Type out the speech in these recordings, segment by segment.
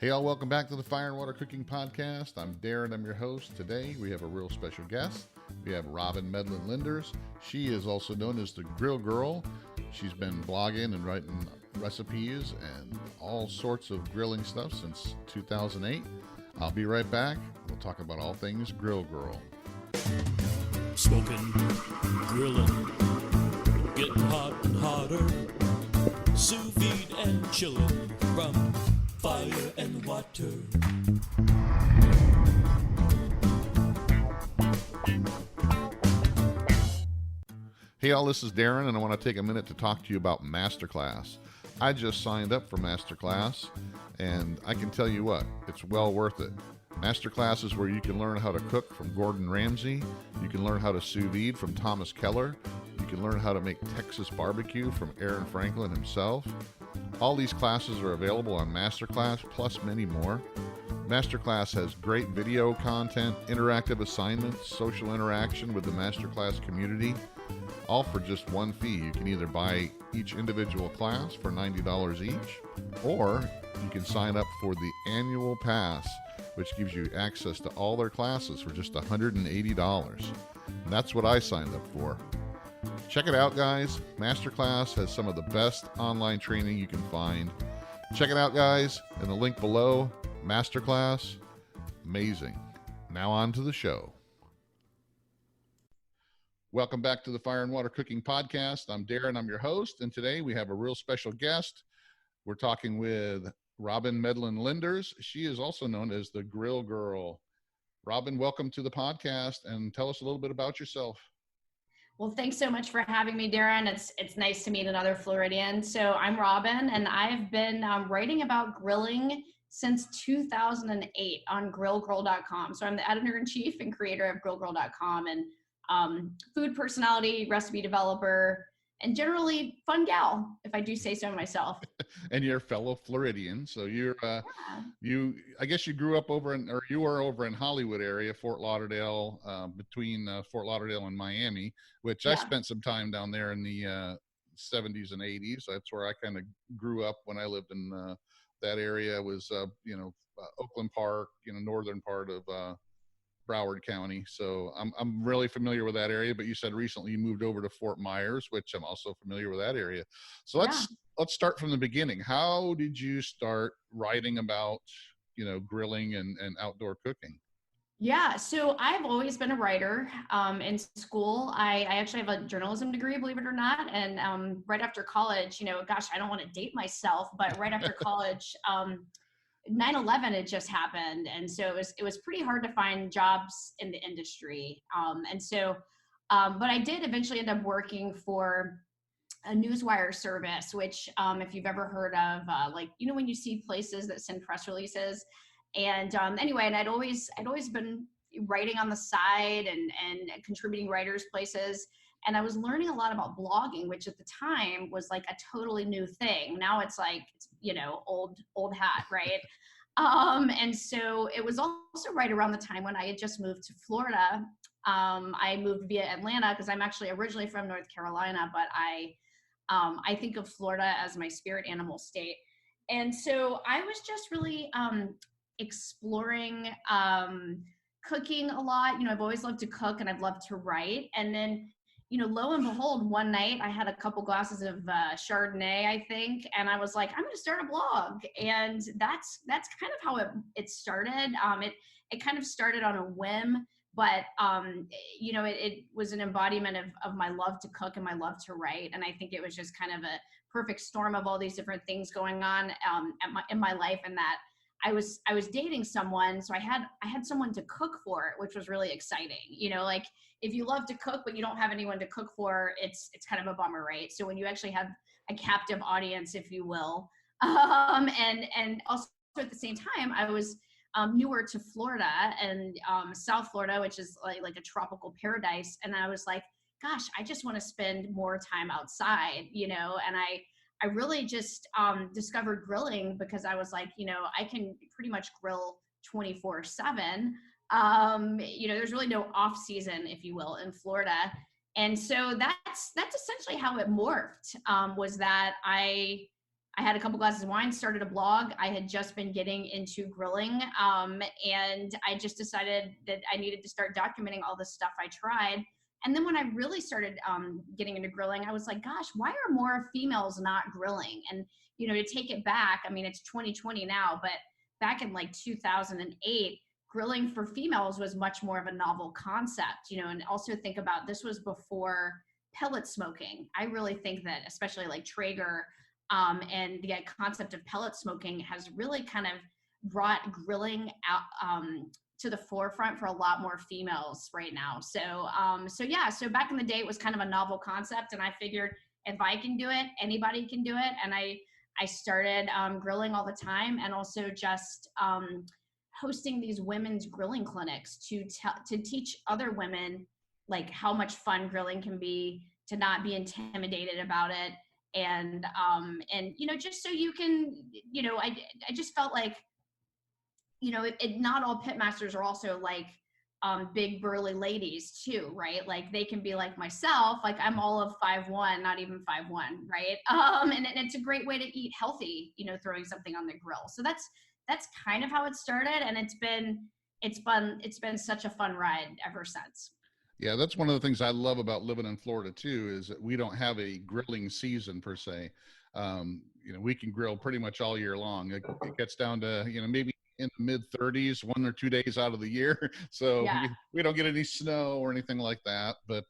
Hey, all, welcome back to the Fire and Water Cooking Podcast. I'm Darren, I'm your host. Today we have a real special guest. We have Robyn Medlin Lindars. She is also known as the Grill Girl. She's been blogging and writing recipes and all sorts of grilling stuff since 2008. I'll be right back. We'll talk about all things Grill Girl. Smoking, grilling, getting hot and hotter, sous vide and chilling from fire and water. Hey all, this is Darren, and I want to take a minute to talk to you about Masterclass. I just signed up for Masterclass, and I can tell you what, it's well worth it. Masterclass is where you can learn how to cook from Gordon Ramsay, you can learn how to sous vide from Thomas Keller, you can learn how to make Texas barbecue from Aaron Franklin himself. All these classes are available on Masterclass, plus many more. Masterclass has great video content, interactive assignments, social interaction with the Masterclass community, all for just one fee. You can either buy each individual class for $90 each, or you can sign up for the annual pass, which gives you access to all their classes for just $180. And that's what I signed up for. Check it out, guys. Masterclass has some of the best online training you can find. Check it out, guys, in the link below. Masterclass, amazing. Now on to the show. Welcome back to the Fire and Water Cooking Podcast. I'm Darren, I'm your host, and today we have a real special guest. We're talking with Robyn Medlin Lindars. She is also known as the Grill Girl. Robyn, welcome to the podcast, and tell us a little bit about yourself. Well, thanks so much for having me, Darren. It's nice to meet another Floridian. So I'm Robyn, and I've been writing about grilling since 2008 on grillgirl.com. So I'm the editor-in-chief and creator of grillgirl.com, and food personality, recipe developer, and generally fun gal, if I do say so myself. And you're a fellow Floridian, so you're I guess you grew up you were over in Hollywood area, Fort Lauderdale, between Fort Lauderdale and Miami, which I spent some time down there in the 70s and 80s. That's where I kind of grew up when I lived in that area. Was Oakland Park, northern part of Broward County. So I'm really familiar with that area, but you said recently you moved over to Fort Myers, which I'm also familiar with that area. So let's start from the beginning. How did you start writing about, grilling and outdoor cooking? Yeah, so I've always been a writer. In school, I actually have a journalism degree, believe it or not. And right after college, I don't want to date myself, but right after college, 9/11 had just happened, and so it was pretty hard to find jobs in the industry. But I did eventually end up working for a newswire service, which if you've ever heard of, when you see places that send press releases, and anyway, and I'd always been writing on the side and contributing writers places. And I was learning a lot about blogging, which at the time was like a totally new thing. Now it's like, old hat, right? And so it was also right around the time when I had just moved to Florida. I moved via Atlanta because I'm actually originally from North Carolina, but I think of Florida as my spirit animal state. And so I was just really exploring cooking a lot. I've always loved to cook and I've loved to write. And then lo and behold, one night I had a couple glasses of Chardonnay, I think, and I was like, I'm going to start a blog. And that's kind of how it started. It kind of started on a whim, but it was an embodiment of my love to cook and my love to write. And I think it was just kind of a perfect storm of all these different things going on in my life, and that I was dating someone, so I had someone to cook for, which was really exciting. Like if you love to cook but you don't have anyone to cook for, it's kind of a bummer, right? So when you actually have a captive audience, if you will, and also at the same time, I was newer to Florida and South Florida, which is like a tropical paradise, and I was like, gosh, I just want to spend more time outside, and I really just discovered grilling because I was like, I can pretty much grill 24/7. There's really no off season, if you will, in Florida. And so that's essentially how it morphed, was that I I had a couple glasses of wine, started a blog. I had just been getting into grilling. And I just decided that I needed to start documenting all the stuff I tried. And then when I really started getting into grilling, I was like, gosh, why are more females not grilling? And, you know, to take it back, I mean, it's 2020 now, but back in like 2008, grilling for females was much more of a novel concept, you know, and also think about this was before pellet smoking. I really think that especially like Traeger and the concept of pellet smoking has really kind of brought grilling out to the forefront for a lot more females right now. So yeah, so back in the day, it was kind of a novel concept, and I figured if I can do it, anybody can do it. And I started grilling all the time, and also just hosting these women's grilling clinics to teach other women like how much fun grilling can be, to not be intimidated about it, and you know, just so you can, you know, I just felt like, you know, not all pitmasters are also like big burly ladies too, right? Like they can be like myself, like I'm all of 5'1", not even 5'1", right? And it's a great way to eat healthy, you know, throwing something on the grill. So that's kind of how it started, and it's been such a fun ride ever since. Yeah, that's one of the things I love about living in Florida too, is that we don't have a grilling season per se. You know, we can grill pretty much all year long. It gets down to, you know, maybe in the mid 30s, 1 or 2 days out of the year. So Yeah. we don't get any snow or anything like that. But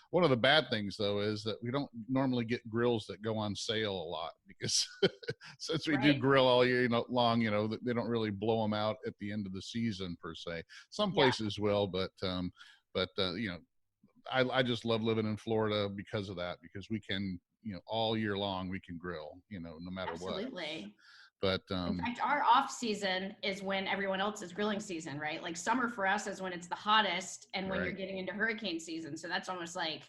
one of the bad things though is that we don't normally get grills that go on sale a lot, because since we do Right. grill all year long, you know, they don't really blow them out at the end of the season per se. Some Yeah. places will, but you know, I just love living in Florida because of that, because we can, you know, all year long we can grill, you know, no matter what. Absolutely. But In fact, our off season is when everyone else's grilling season, right? Like summer for us is when it's the hottest, and when Right. you're getting into hurricane season. So that's almost like,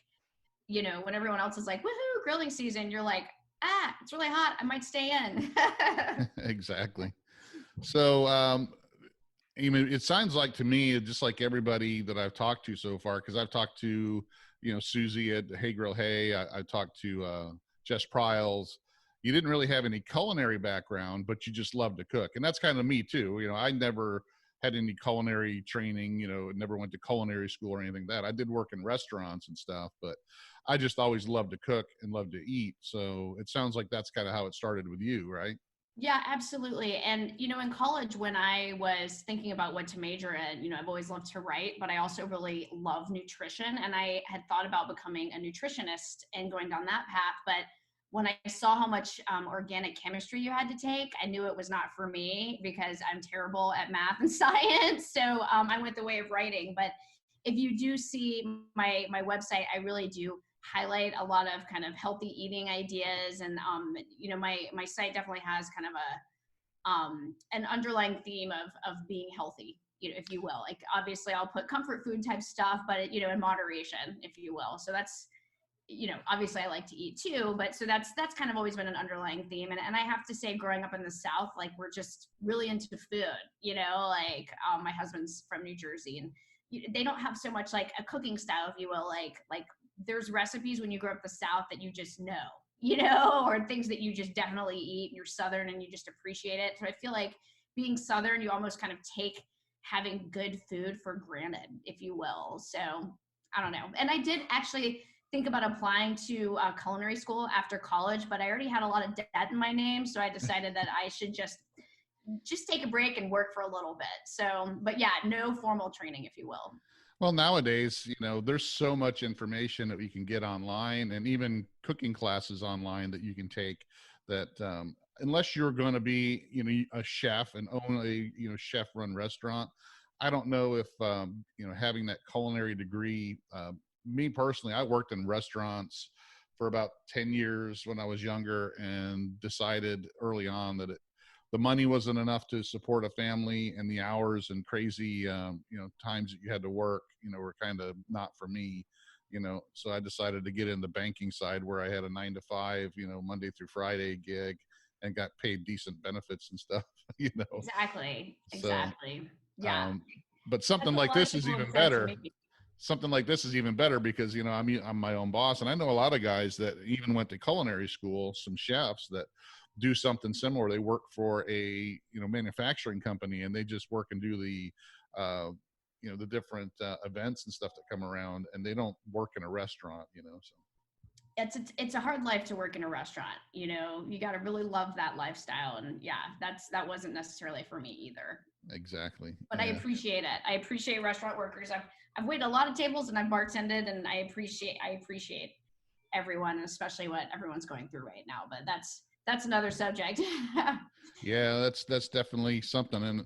you know, when everyone else is like, woohoo, grilling season, you're like, it's really hot, I might stay in. Exactly. So I mean, it sounds like to me, just like everybody that I've talked to so far, because I've talked to, you know, Susie at Hey Grill Hey, I talked to Jess Pryles. You didn't really have any culinary background, but you just love to cook. And that's kind of me too. You know, I never had any culinary training, you know, never went to culinary school or anything like that. I did work in restaurants and stuff, but I just always loved to cook and loved to eat. So it sounds like that's kind of how it started with you, right? Yeah, absolutely. And, you know, in college, when I was thinking about what to major in, you know, I've always loved to write, but I also really love nutrition. And I had thought about becoming a nutritionist and going down that path. But when I saw how much organic chemistry you had to take, I knew it was not for me, because I'm terrible at math and science. So I went the way of writing. But if you do see my website, I really do highlight a lot of kind of healthy eating ideas. And you know, my site definitely has kind of a an underlying theme of being healthy, you know, if you will. Like obviously I'll put comfort food type stuff, but you know, in moderation, if you will. So that's, you know, obviously I like to eat too, but so that's kind of always been an underlying theme. And I have to say, growing up in the South, like we're just really into food, you know, like my husband's from New Jersey, and they don't have so much like a cooking style, if you will, like there's recipes when you grow up the South that you just know, you know, or things that you just definitely eat, and you're Southern and you just appreciate it. So I feel like being Southern, you almost kind of take having good food for granted, if you will. So I don't know. And I did actually think about applying to culinary school after college, but I already had a lot of debt in my name. So I decided that I should just take a break and work for a little bit. So, but yeah, no formal training, if you will. Well, nowadays, you know, there's so much information that you can get online, and even cooking classes online that you can take, that unless you're going to be, you know, a chef and own a, you know, chef run restaurant, I don't know if, you know, having that culinary degree, me personally, I worked in restaurants for about 10 years when I was younger, and decided early on that the money wasn't enough to support a family, and the hours and crazy, you know, times that you had to work, you know, were kind of not for me, you know. So I decided to get in the banking side, where I had a 9 to 5, you know, Monday through Friday gig, and got paid decent benefits and stuff, you know. Exactly. So, Yeah. but something That's what a like lot of this is people have even said to better. me. Something like this is even better, because, you know, I'm my own boss, and I know a lot of guys that even went to culinary school, some chefs that do something similar. They work for a manufacturing company, and they just work and do the the different events and stuff that come around, and they don't work in a restaurant. So It's a hard life to work in a restaurant. You got to really love that lifestyle, and yeah, that wasn't necessarily for me either. exactly. But Yeah. I appreciate it. I appreciate restaurant workers. I've waited a lot of tables and I've bartended, and I appreciate everyone, especially what everyone's going through right now. But that's another subject. Yeah, that's definitely something. And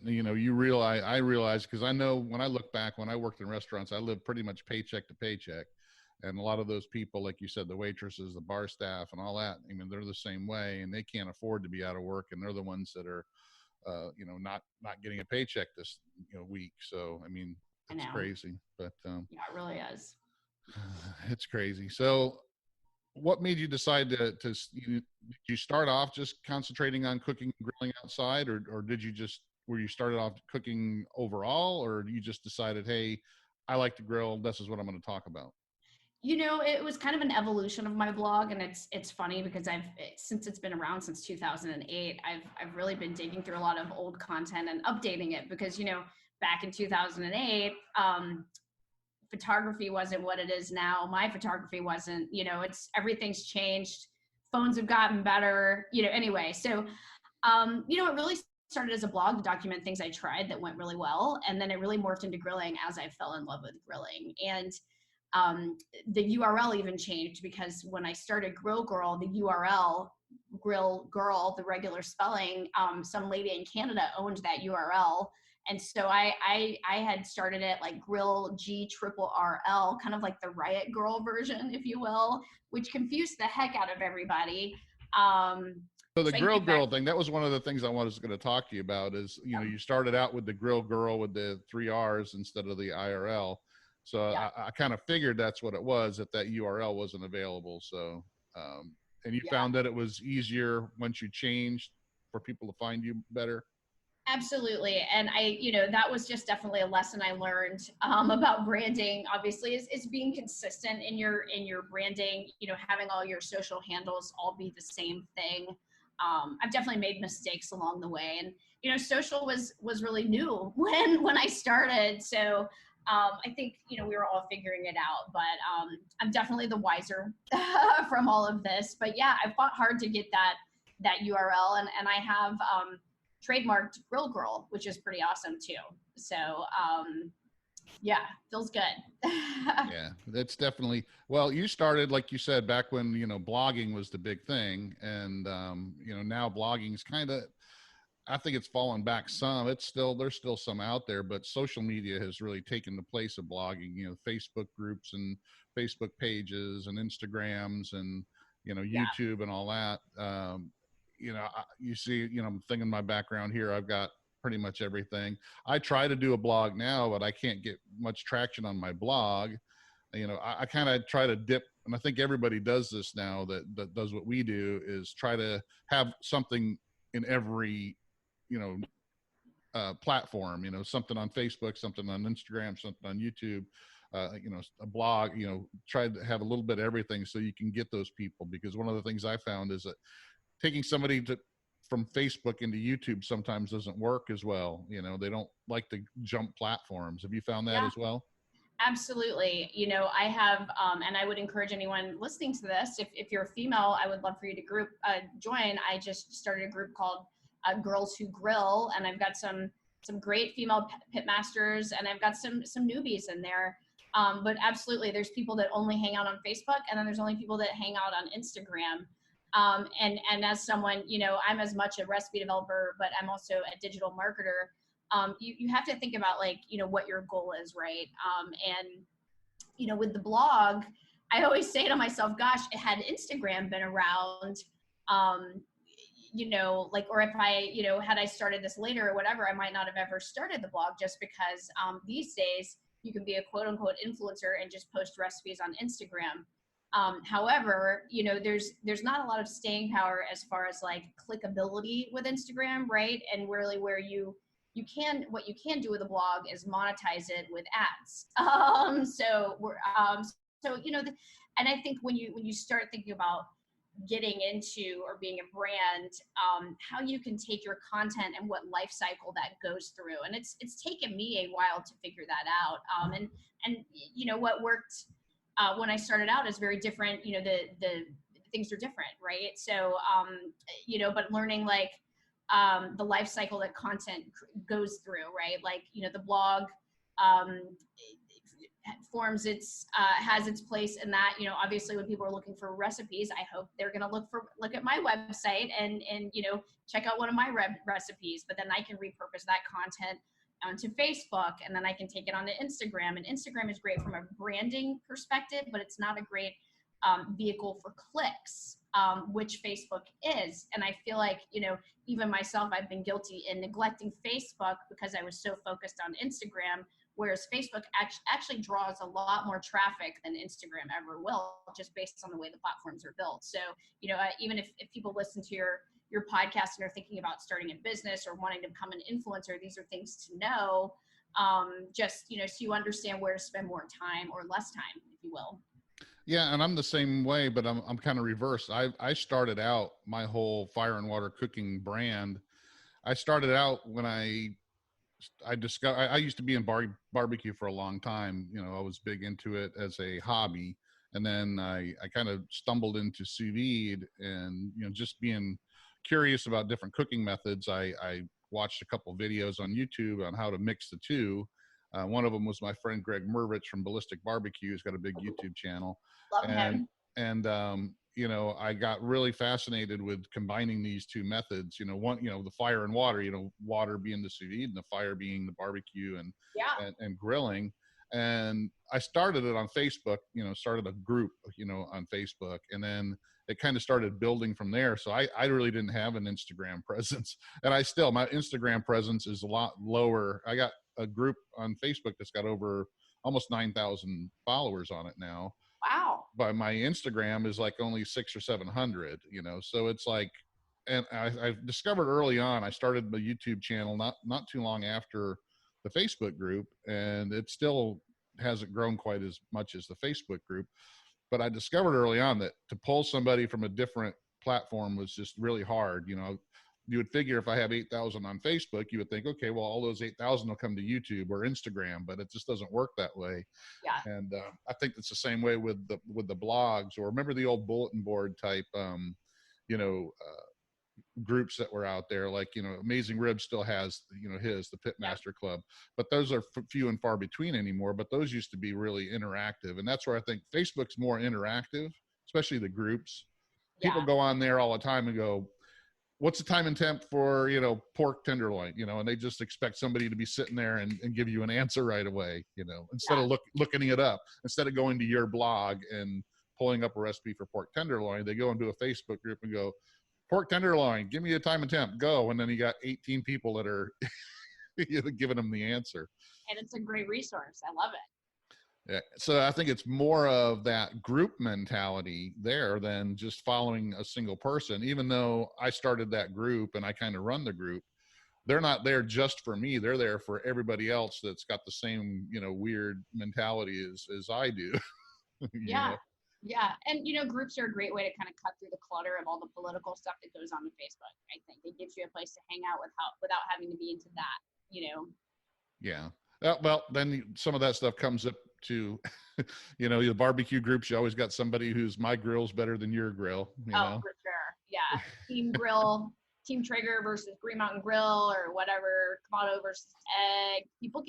I realize, because I know when I look back, when I worked in restaurants, I lived pretty much paycheck to paycheck. And a lot of those people, like you said, the waitresses, the bar staff, and all that, I mean, they're the same way, and they can't afford to be out of work, and they're the ones that are not getting a paycheck this week. So I mean, it's crazy. But yeah, it really is. it's crazy. So what made you decide to did you start off just concentrating on cooking and grilling outside, or did you just were you started off cooking overall, or you just decided, hey, I like to grill, this is what I'm going to talk about? It was kind of an evolution of my blog, and it's funny because since it's been around since 2008, I've really been digging through a lot of old content and updating it, because back in 2008, photography wasn't what it is now. My photography wasn't. Everything's changed. Phones have gotten better. Anyway, so it really started as a blog to document things I tried that went really well, and then it really morphed into grilling as I fell in love with grilling. And the URL even changed, because when I started Grill Girl, the URL Grill Girl, the regular spelling, some lady in Canada owned that URL. And so I had started it like Grill GRRL, kind of like the Riot Girl version, if you will, which confused the heck out of everybody. So the Grill Girl thing, that was one of the things I was going to talk to you about is, you started out with the Grill Girl with the 3 R's instead of the IRL. So I kind of figured that's what it was, that URL wasn't available. So, and you found that it was easier once you changed for people to find you better? Absolutely. And that was just definitely a lesson I learned about branding, obviously, is being consistent in your branding, having all your social handles all be the same thing. I've definitely made mistakes along the way, and, social was really new when I started. So, I think, we were all figuring it out, but I'm definitely the wiser from all of this. But yeah, I fought hard to get that URL, and I have trademarked Grill Girl, which is pretty awesome too. So yeah, feels good. Yeah, that's definitely, well, you started, like you said, back when, blogging was the big thing. And, now blogging's kind of, I think it's fallen back some. There's still some out there, but social media has really taken the place of blogging, Facebook groups and Facebook pages and Instagrams and, YouTube and all that. You see, I'm thinking my background here, I've got pretty much everything. I try to do a blog now, but I can't get much traction on my blog. I kind of try to dip, and I think everybody does this now that does what we do, is try to have something in every platform, something on Facebook, something on Instagram, something on YouTube, a blog, try to have a little bit of everything so you can get those people. Because one of the things I found is that taking somebody from Facebook into YouTube sometimes doesn't work as well. They don't like to jump platforms. Have you found that as well? Absolutely. I have, and I would encourage anyone listening to this, if you're a female, I would love for you to join. I just started a group called Girls Who Grill, and I've got some great female pitmasters, and I've got some newbies in there. But absolutely, there's people that only hang out on Facebook, and then there's only people that hang out on Instagram. And as someone, I'm as much a recipe developer, but I'm also a digital marketer. You have to think about what your goal is, right? And, with the blog, I always say to myself, gosh, had Instagram been around, or if I, had I started this later or whatever, I might not have ever started the blog, just because these days you can be a quote unquote influencer and just post recipes on Instagram. However, there's not a lot of staying power as far as clickability with Instagram, right? And really where what you can do with a blog is monetize it with ads. And I think when you start thinking about getting into or being a brand, how you can take your content and what life cycle that goes through. And it's taken me a while to figure that out. And you know, what worked when I started out is very different. You know, the things are different, right? So, you know, but learning like the life cycle that content goes through, right? Like, you know, the blog, forms its has its place in that. You know, obviously when people are looking for recipes, I hope they're going to look at my website and you know, check out one of my recipes, but then I can repurpose that content onto Facebook, and then I can take it onto Instagram. And Instagram is great from a branding perspective, but it's not a great vehicle for clicks, which Facebook is. And I feel like, you know, even myself, I've been guilty in neglecting Facebook because I was so focused on Instagram, whereas Facebook actually draws a lot more traffic than Instagram ever will, just based on the way the platforms are built. So, you know, even if people listen to your podcast and are thinking about starting a business or wanting to become an influencer, these are things to know, just, you know, so you understand where to spend more time or less time, if you will. Yeah, and I'm the same way, but I'm kind of reversed. I started out my whole fire and water cooking brand. I started out when I discovered, I used to be in barbecue for a long time. You know, I was big into it as a hobby. And then I kind of stumbled into sous vide, and, you know, just being curious about different cooking methods. I watched a couple videos on YouTube on how to mix the two. One of them was my friend Greg Mervich from Ballistic Barbecue. He's got a big YouTube channel. Love and him. and you know, I got really fascinated with combining these two methods. You know, one, you know, the fire and water, you know, water being the sous vide and the fire being the barbecue and Yeah. and grilling. And I started it on Facebook, you know, started a group, you know, on Facebook, and then it kind of started building from there. So I really didn't have an Instagram presence, and my Instagram presence is a lot lower. I got a group on Facebook that's got over almost 9,000 followers on it now. Wow. But my Instagram is like only 600 or 700, you know, so it's like, and I discovered early on, I started the YouTube channel not too long after the Facebook group, and it still hasn't grown quite as much as the Facebook group. But I discovered early on that to pull somebody from a different platform was just really hard. You know, you would figure if I have 8,000 on Facebook, you would think, okay, well, all those 8,000 will come to YouTube or Instagram, but it just doesn't work that way. Yeah. And I think it's the same way with the blogs, or remember the old bulletin board type, you know, groups that were out there, like, you know, Amazing Ribs still has, you know, the Pitmaster Club, but those are few and far between anymore. But those used to be really interactive, and that's where I think Facebook's more interactive, especially the groups. People go on there all the time and go, what's the time and temp for, you know, pork tenderloin, you know, and they just expect somebody to be sitting there and give you an answer right away, you know, instead of looking it up, instead of going to your blog and pulling up a recipe for pork tenderloin. They go into a Facebook group and go, pork tenderloin, give me a time and temp, go. And then you got 18 people that are giving them the answer. And it's a great resource. I love it. Yeah. So I think it's more of that group mentality there than just following a single person. Even though I started that group and I kind of run the group, they're not there just for me. They're there for everybody else that's got the same, you know, weird mentality as I do. Yeah. know? Yeah. And, you know, groups are a great way to kind of cut through the clutter of all the political stuff that goes on Facebook. I think it gives you a place to hang out without having to be into that, you know? Yeah. Well, then some of that stuff comes up to, you know, the barbecue groups. You always got somebody who's my grill's better than your grill. You know? For sure. Yeah. Team Grill, Team Traeger versus Green Mountain Grill or whatever, Kamado versus Egg. People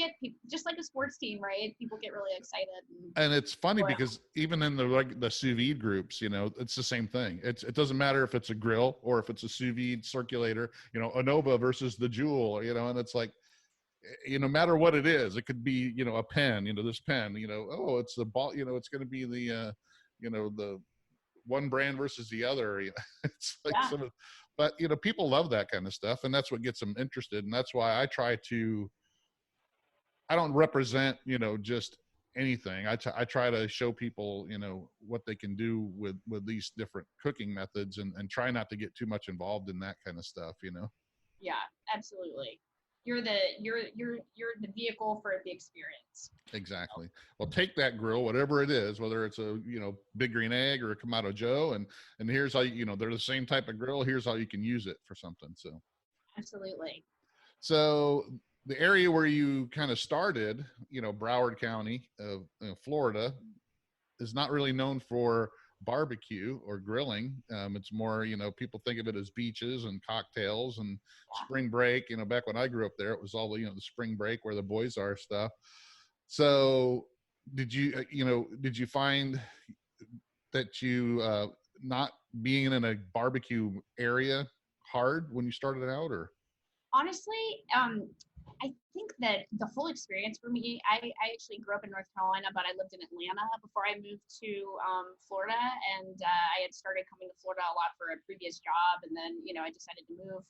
just like a sports team, right? People get really excited. And it's funny because even in the sous vide groups, you know, it's the same thing. It doesn't matter if it's a grill or if it's a sous vide circulator, you know, Anova versus the Jewel, you know, and it's like, you know, no matter what it is, it could be, you know, a pen, you know, this pen, you know, oh, it's the ball, you know, it's going to be the, you know, the one brand versus the other. You know, it's like but, you know, people love that kind of stuff, and that's what gets them interested. And that's why I don't represent, you know, just anything. I try to show people, you know, what they can do with these different cooking methods, and try not to get too much involved in that kind of stuff, you know? Yeah, absolutely. you're the vehicle for the experience. Exactly. Well, take that grill, whatever it is, whether it's a, Big Green Egg or a Kamado Joe, and here's how they're the same type of grill. Here's how you can use it for something. Absolutely. So the area where you kind of started, Broward County of Florida, is not really known for barbecue or grilling. It's more, people think of it as beaches and cocktails and spring break. Back when I grew up there, it was all the spring break where the boys are stuff. So did you find that you not being in a barbecue area hard when you started out, or? Honestly, I think that the whole experience for me, I actually grew up in North Carolina, but I lived in Atlanta before I moved to Florida. And I had started coming to Florida a lot for a previous job. And then, I decided to move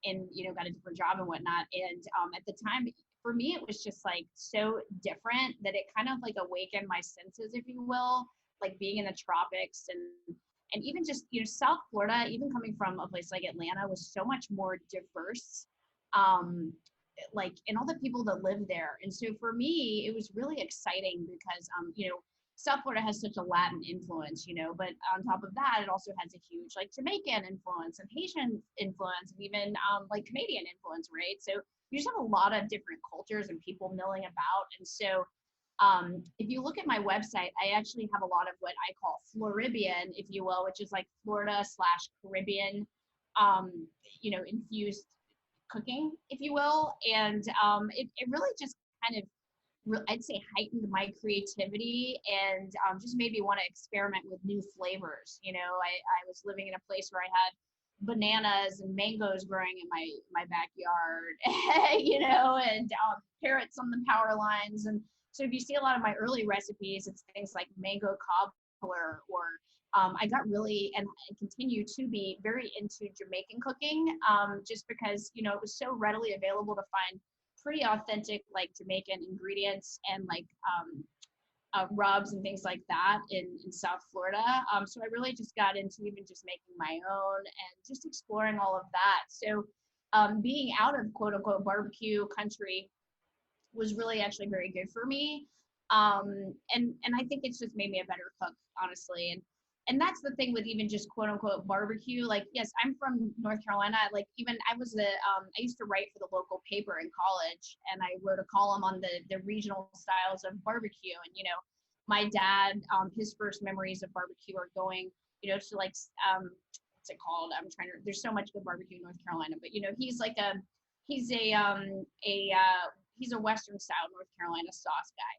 and, got a different job and whatnot. And at the time, for me, it was just like so different that it kind of like awakened my senses, if you will, like being in the tropics and even just, South Florida, even coming from a place like Atlanta, was so much more diverse. Like, and all the people that live there. And so for me, it was really exciting because, South Florida has such a Latin influence, but on top of that, it also has a huge like Jamaican influence and Haitian influence and even like Canadian influence, right? So you just have a lot of different cultures and people milling about. And so if you look at my website, I actually have a lot of what I call Floribian, if you will, which is like Florida/Caribbean, infused cooking, if you will. And it really just kind of, I'd say, heightened my creativity and just made me want to experiment with new flavors. I was living in a place where I had bananas and mangoes growing in my backyard, and carrots on the power lines. And so if you see a lot of my early recipes, it's things like mango cobbler, or I got really, and I continue to be very into Jamaican cooking, just because, it was so readily available to find pretty authentic, like Jamaican ingredients and like rubs and things like that in South Florida. So I really just got into even just making my own and just exploring all of that. So being out of quote unquote barbecue country was really actually very good for me. And I think it's just made me a better cook, honestly. And that's the thing with even just quote unquote barbecue. Like, yes, I'm from North Carolina. Like, even I used to write for the local paper in college, and I wrote a column on the regional styles of barbecue. And, my dad, his first memories of barbecue are going, to like, what's it called? There's so much good barbecue in North Carolina, but, he's a Western style North Carolina sauce guy,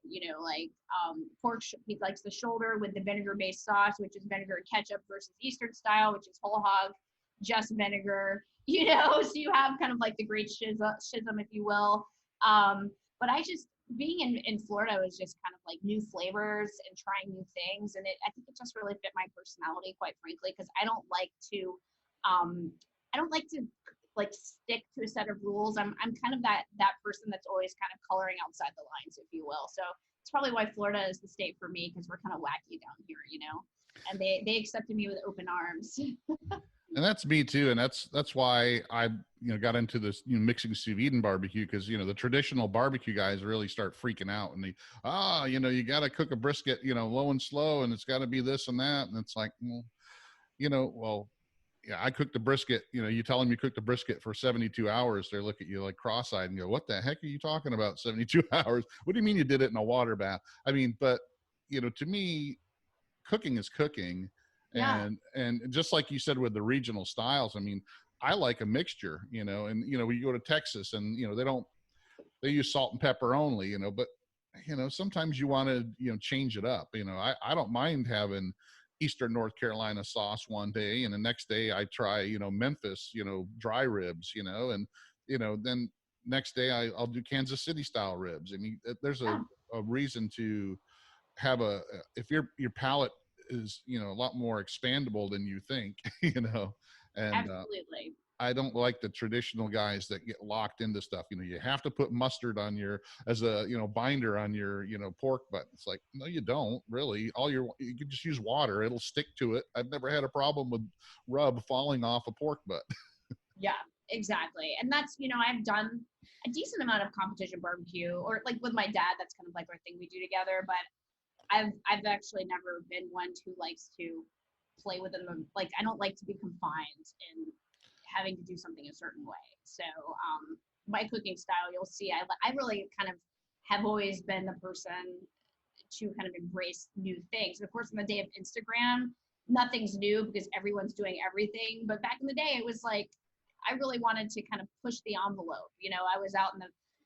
pork, he likes the shoulder with the vinegar based sauce, which is vinegar and ketchup, versus Eastern style, which is whole hog, just vinegar, so you have kind of like the great schism, if you will. But I just, being in Florida was just kind of like new flavors and trying new things. And I think it just really fit my personality, quite frankly, because I don't like to like stick to a set of rules. I'm kind of that person that's always kind of coloring outside the lines, if you will. So it's probably why Florida is the state for me, because we're kind of wacky down here, and they accepted me with open arms. And that's me too. And that's why I, got into this, mixing sous vide and barbecue, because, the traditional barbecue guys really start freaking out, and you got to cook a brisket, low and slow, and it's got to be this and that. And it's like, well, yeah, I cooked the brisket, you tell them you cooked the brisket for 72 hours. They look at you like cross-eyed and go, what the heck are you talking about? 72 hours. What do you mean you did it in a water bath? I mean, but, to me, cooking is cooking. Yeah. And just like you said with the regional styles, I mean, I like a mixture, and, when you go to Texas and, they use salt and pepper only, but, sometimes you want to, change it up. I don't mind having Eastern North Carolina sauce one day, and the next day I try, Memphis, dry ribs, and, then next day I'll do Kansas City style ribs. I mean, there's a reason to have if your palate is, a lot more expandable than you think, and Absolutely. I don't like the traditional guys that get locked into stuff. You have to put mustard on as a, binder on your, pork butt. It's like, no, you don't really. You can just use water. It'll stick to it. I've never had a problem with rub falling off a pork butt. Yeah, exactly. And that's, I've done a decent amount of competition barbecue, or like with my dad, that's kind of like our thing we do together. But I've actually never been one who likes to play within the, like, I don't like to be confined in having to do something a certain way. So my cooking style, you'll see, I really kind of have always been the person to kind of embrace new things. And of course, in the day of Instagram, nothing's new because everyone's doing everything. But back in the day, it was like, I really wanted to kind of push the envelope. I was out in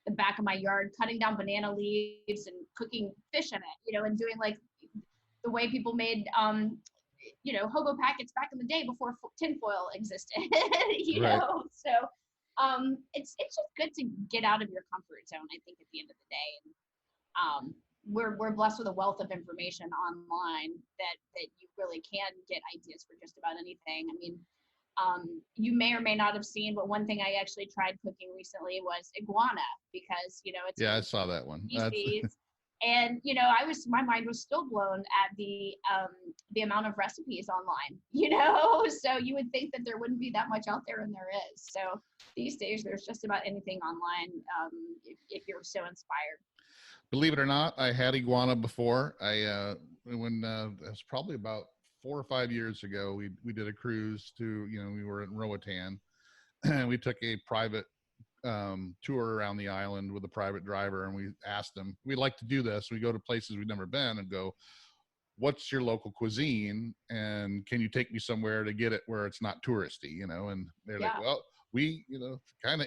the back of my yard cutting down banana leaves and cooking fish in it, and doing like the way people made, hobo packets back in the day before tinfoil existed, Right. So it's just good to get out of your comfort zone, I think, at the end of the day. And we're blessed with a wealth of information online that you really can get ideas for just about anything. I mean, you may or may not have seen, but one thing I actually tried cooking recently was iguana, because it's Yeah, I saw that one. species. And my mind was still blown at the amount of recipes online. So you would think that there wouldn't be that much out there, and there is. So these days, there's just about anything online, if you're so inspired. Believe it or not, I had iguana before. When it was probably about 4 or 5 years ago, we did a cruise to, we were in Roatan, and we took a private tour around the island with a private driver, and we asked them, we'd like to do this. We go to places we've never been and go, what's your local cuisine, and can you take me somewhere to get it where it's not touristy, and they're like, well, we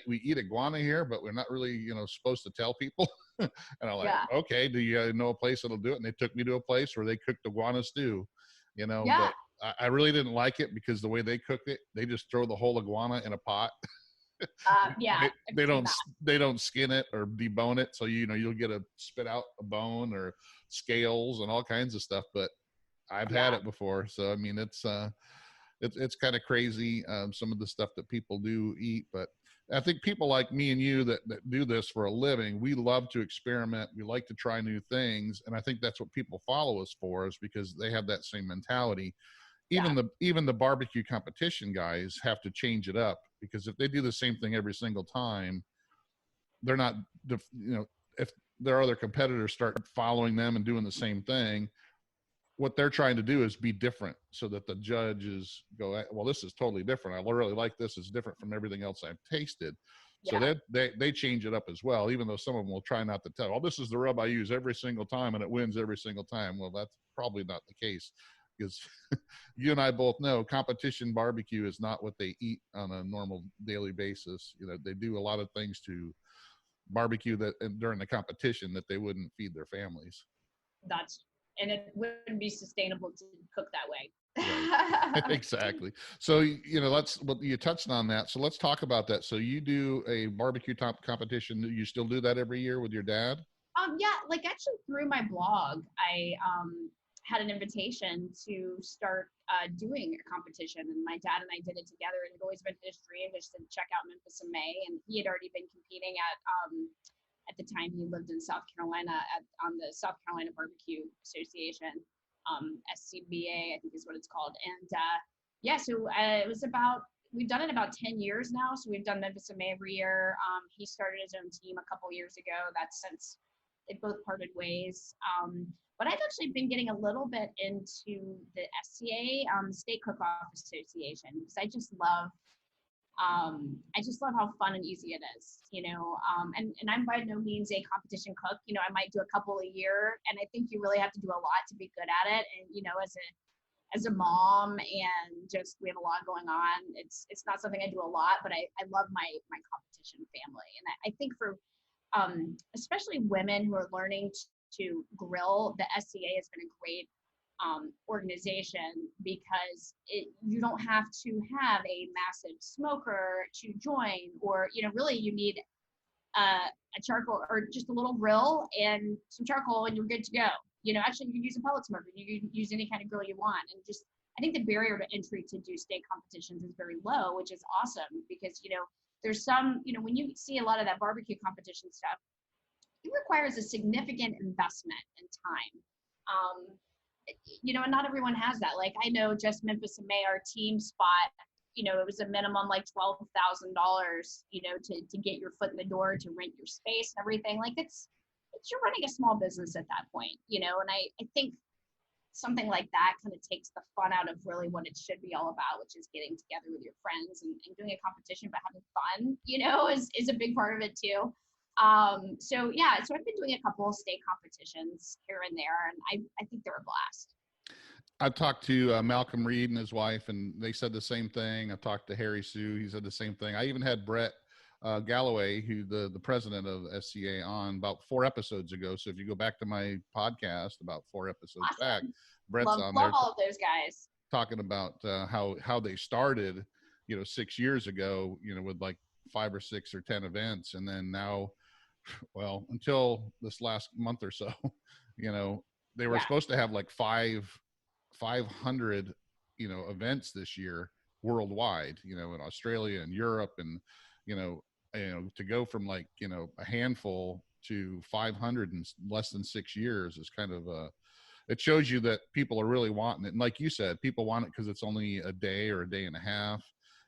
we eat iguana here, but we're not really supposed to tell people. And I'm like, okay, do you know a place that'll do it? And they took me to a place where they cooked iguana stew, but I really didn't like it because the way they cooked it, they just throw the whole iguana in a pot. They don't skin it or debone it, so you'll get a spit out a bone or scales and all kinds of stuff. But I've had it before, so I mean it's kind of crazy, some of the stuff that people do eat. But I think people like me and you that do this for a living, we love to experiment. We like to try new things, and I think that's what people follow us for, is because they have that same mentality. Even the barbecue competition guys have to change it up, because if they do the same thing every single time, they're not, if their other competitors start following them and doing the same thing, what they're trying to do is be different, so that the judges go, well, this is totally different. I really like this. It's different from everything else I've tasted. So they change it up as well, even though some of them will try not to tell, oh, this is the rub I use every single time and it wins every single time. Well, that's probably not the case, because you and I both know competition barbecue is not what they eat on a normal daily basis. They do a lot of things to barbecue that during the competition that they wouldn't feed their families. And it wouldn't be sustainable to cook that way. Right. Exactly. So, you touched on that. So let's talk about that. So you do a barbecue competition. You still do that every year with your dad? Like actually through my blog, I had an invitation to start doing a competition, and my dad and I did it together. And it had always been his dream just to check out Memphis in May, and he had already been competing at the time he lived in South Carolina on the South Carolina Barbecue Association, SCBA, I think is what it's called. And so it was we've done it about 10 years now. So we've done Memphis in May every year. He started his own team a couple years ago. That's since they both parted ways. But I've actually been getting a little bit into the SCA, State Cook-Off Association, because I just love how fun and easy it is, and I'm by no means a competition cook. I might do a couple a year, and I think you really have to do a lot to be good at it. And, as a mom, and just, we have a lot going on. It's not something I do a lot, but I love my competition family. And I think for, especially women who are learning to grill, the SCA has been a great organization, because you don't have to have a massive smoker to join, or really you need a charcoal or just a little grill and some charcoal, and you're good to go. Actually you can use a pellet smoker, you can use any kind of grill you want. And just, I think the barrier to entry to do state competitions is very low, which is awesome, because there's some, when you see a lot of that barbecue competition stuff, it requires a significant investment in time. And not everyone has that. Like, I know just Memphis in May, our team spot, it was a minimum like $12,000, to get your foot in the door, to rent your space and everything. Like it's you're running a small business at that point, and I think something like that kind of takes the fun out of really what it should be all about, which is getting together with your friends and doing a competition, but having fun, is a big part of it too. So I've been doing a couple of state competitions here and there, and I think they're a blast. I talked to Malcolm Reed and his wife, and they said the same thing. I talked to Harry Sue. He said the same thing. I even had Brett Galloway, who the president of SCA, on about 4 episodes ago. So if you go back to my podcast about 4 episodes back, Brett's on there. Love all of those guys. Talking about how they started, 6 years ago, with like 5 or 6 or 10 events. And then now, well, until this last month or so, they were supposed to have like 500 events this year worldwide, in Australia and Europe, and to go from like a handful to 500 in less than 6 years is kind of it shows you that people are really wanting it. And like you said, people want it because it's only a day or a day and a half.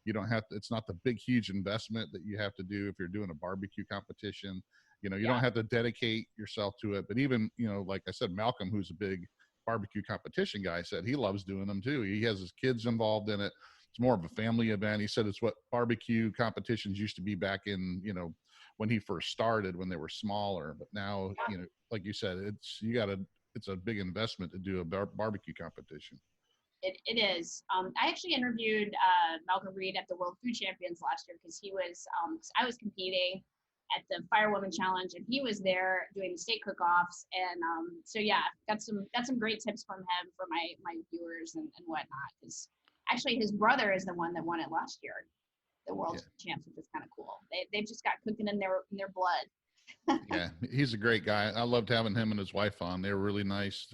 You don't have to, it's not the big huge investment that you have to do if you're doing a barbecue competition. You don't have to dedicate yourself to it. But even like I said, Malcolm, who's a big barbecue competition guy, said he loves doing them too. He has his kids involved in it. It's more of a family event. He said it's what barbecue competitions used to be back in, when he first started, when they were smaller. But now, like you said, it's a big investment to do a barbecue competition. It is. I actually interviewed Malcolm Reed at the World Food Champions last year because I was competing at the Firewoman Challenge, and he was there doing the state cook-offs. And got some great tips from him for my viewers and whatnot. Because actually, his brother is the one that won it last year, the World Champs, which is kind of cool. They've just got cooking in their blood. Yeah, he's a great guy. I loved having him and his wife on. They're really nice.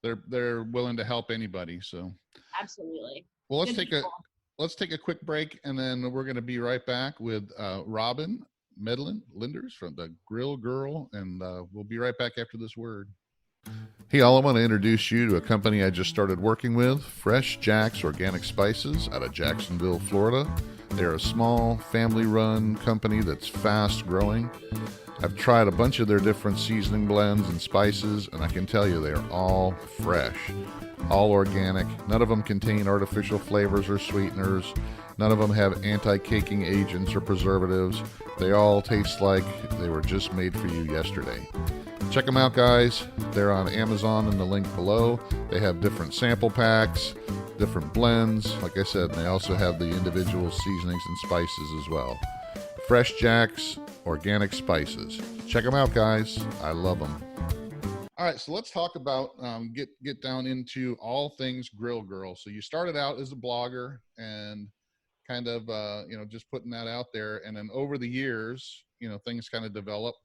They're willing to help anybody. So absolutely. Well, let's take a quick break, and then we're going to be right back with Robyn Medlin, Lindars from the Grill Girl, and we'll be right back after this word. Hey, all, I want to introduce you to a company I just started working with, Fresh Jack's Organic Spices out of Jacksonville, Florida. They're a small, family-run company that's fast-growing. I've tried a bunch of their different seasoning blends and spices, and I can tell you they're all fresh, all organic. None of them contain artificial flavors or sweeteners. None of them have anti-caking agents or preservatives. They all taste like they were just made for you yesterday. Check them out, guys. They're on Amazon in the link below. They have different sample packs, different blends. Like I said, they also have the individual seasonings and spices as well. Fresh Jack's Organic Spices. Check them out, guys. I love them. All right, so let's talk about get down into all things Grill Girl. So you started out as a blogger and kind of just putting that out there, and then over the years, things kind of developed,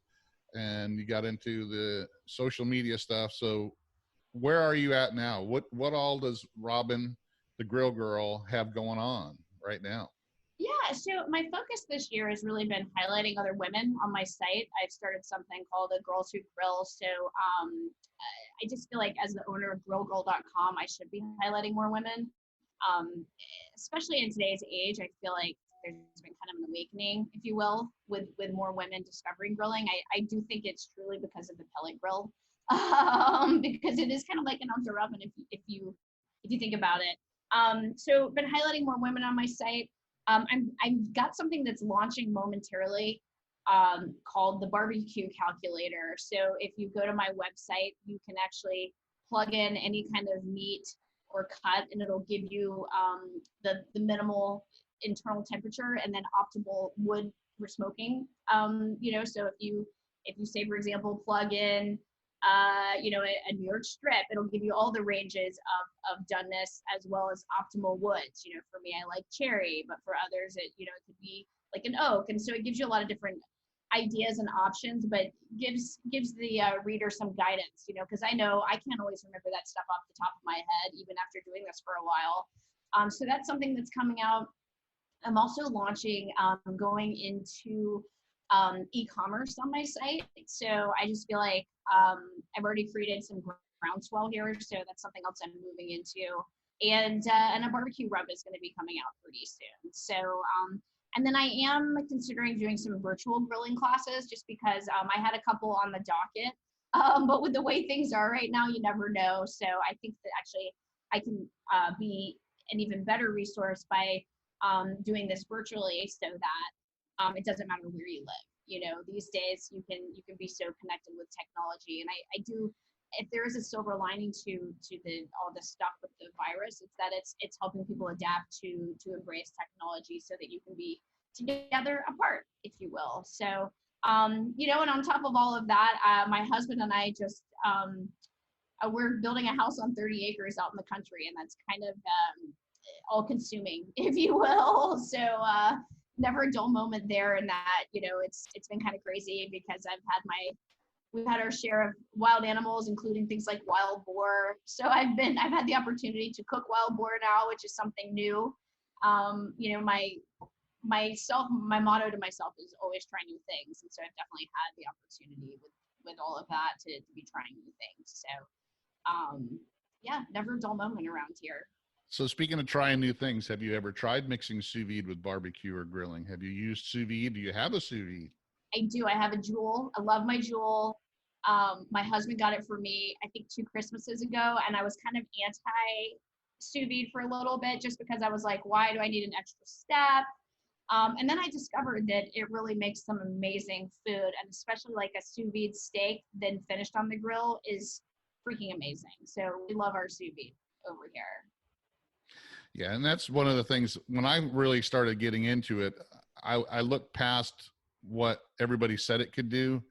and you got into the social media stuff. So where are you at now? What all does Robyn, the Grill Girl, have going on right now? Yeah, so my focus this year has really been highlighting other women on my site. I've started something called the Girls Who Grill. So I just feel like as the owner of grillgirl.com, I should be highlighting more women. Especially in today's age, I feel like there's been kind of an awakening, if you will, with more women discovering grilling. I do think it's truly because of the pellet grill, because it is kind of like an outdoor oven if you think about it. So been highlighting more women on my site. I've got something that's launching momentarily called the barbecue calculator. So if you go to my website, you can actually plug in any kind of meat or cut, and it'll give you the minimal internal temperature and then optimal wood for smoking. So if you say, for example, plug in a New York strip, it'll give you all the ranges of doneness as well as optimal woods. For me, I like cherry, but for others, it could be like an oak. And so it gives you a lot of different ideas and options, but gives the reader some guidance, because I know I can't always remember that stuff off the top of my head, even after doing this for a while. So that's something that's coming out. I'm also launching, going into e-commerce on my site. So I just feel like I've already created some groundswell here. So that's something else I'm moving into. and a barbecue rub is going to be coming out pretty soon. So, and then I am considering doing some virtual grilling classes just because I had a couple on the docket. But with the way things are right now, you never know. So I think that actually I can be an even better resource by doing this virtually, so that it doesn't matter where you live. You know, these days you can be so connected with technology, and I do. If there is a silver lining to all this stuff with the virus, it's that it's helping people adapt to embrace technology so that you can be together apart, if you will. So, you know, and on top of all of that, my husband and I just we're building a house on 30 acres out in the country, and that's kind of all consuming, if you will. So never a dull moment there, and that, you know, it's been kind of crazy because we've had our share of wild animals, including things like wild boar. So I've had the opportunity to cook wild boar now, which is something new. You know, my motto to myself is always try new things. And so I've definitely had the opportunity with all of that to be trying new things. So yeah, never a dull moment around here. So speaking of trying new things, have you ever tried mixing sous vide with barbecue or grilling? Have you used sous vide? Do you have a sous vide? I do. I have a Jewel. I love my Jewel. My husband got it for me, I think 2 Christmases ago, and I was kind of anti sous vide for a little bit just because I was like, why do I need an extra step? And then I discovered that it really makes some amazing food, and especially like a sous vide steak then finished on the grill is freaking amazing. So we love our sous vide over here. Yeah, and that's one of the things when I really started getting into it, I looked past what everybody said it could do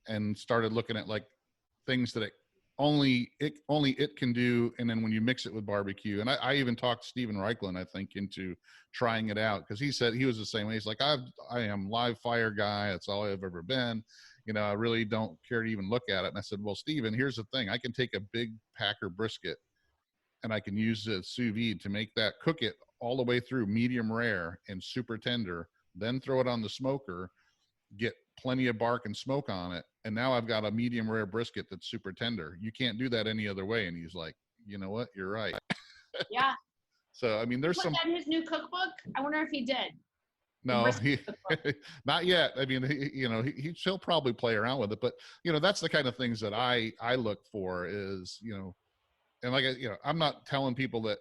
and started looking at like things that only it can do. And then when you mix it with barbecue, and I even talked Stephen Reichlin, I think, into trying it out, because he said he was the same way. He's like, I am live fire guy. That's all I've ever been. You know, I really don't care to even look at it. And I said, well, Stephen, here's the thing. I can take a big Packer brisket and I can use the sous vide to make that, cook it all the way through medium rare and super tender, then throw it on the smoker, get plenty of bark and smoke on it. And now I've got a medium rare brisket that's super tender. You can't do that any other way. And he's like, you know what? You're right. Yeah. So, I mean, there's Put that in his new cookbook. I wonder if he did. No, not yet. I mean, he'll probably play around with it, but you know, that's the kind of things that I look for is, you know, and like, you know, I'm not telling people that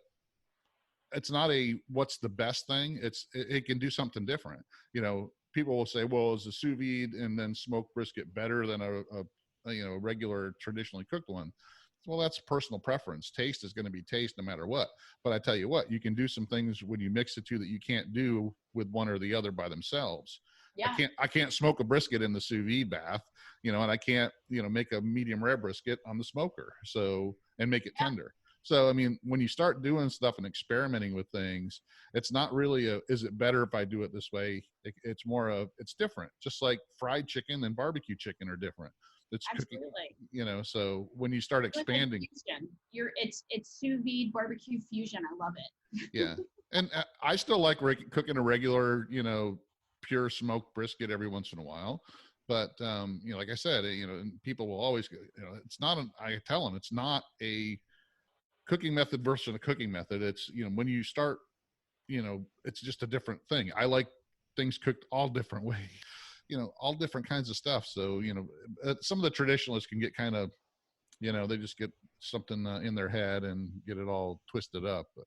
it's not what's the best thing. It can do something different. You know, people will say, well, is a sous vide and then smoked brisket better than a regular traditionally cooked one? Well, that's personal preference. Taste is going to be taste no matter what. But I tell you what, you can do some things when you mix the two that you can't do with one or the other by themselves. Yeah. I can't smoke a brisket in the sous vide bath, you know, and I can't, you know, make a medium rare brisket on the smoker. So, and make it tender. So, I mean, when you start doing stuff and experimenting with things, it's not really is it better if I do it this way? It's more it's different. Just like fried chicken and barbecue chicken are different. It's absolutely cooking, you know, so when you start expanding, it's sous vide barbecue fusion. I love it. Yeah. And I still like cooking a regular, you know, pure smoked brisket every once in a while. But, you know, like I said, you know, and people will always, you know, it's not, I tell them it's not a cooking method versus a cooking method. It's, you know, when you start, you know, it's just a different thing. I like things cooked all different ways, you know, all different kinds of stuff. So, you know, some of the traditionalists can get kind of, you know, they just get something in their head and get it all twisted up. But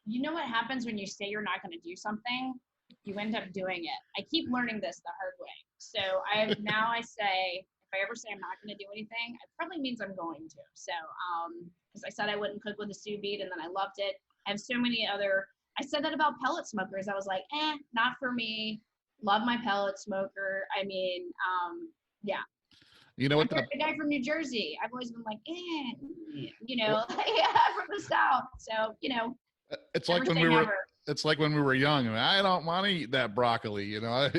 you know what happens when you say you're not going to do something? You end up doing it. I keep learning this the hard way. So I say, if I ever say I'm not going to do anything, it probably means I'm going to. So, because I said I wouldn't cook with a sous vide and then I loved it. I have so many I said that about pellet smokers. I was like, not for me. Love my pellet smoker. I mean, yeah. You know what? The guy from New Jersey. I've always been like, you know, yeah, from the South. So, you know, it's like when we were young. I mean, I don't want to eat that broccoli, you know,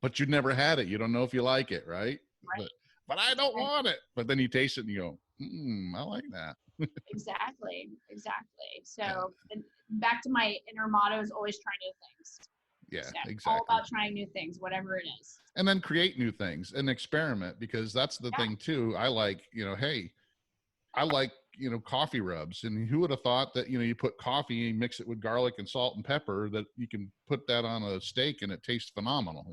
but you never had it. You don't know if you like it, right? Right. But I don't want it. But then you taste it and you go, I like that. Exactly. So back to my inner motto is always try new things. Yeah, so exactly. All about trying new things, whatever it is. And then create new things and experiment, because that's the thing too. I like, you know, hey, I like coffee rubs. And who would have thought that, you put coffee and mix it with garlic and salt and pepper, that you can put that on a steak and it tastes phenomenal.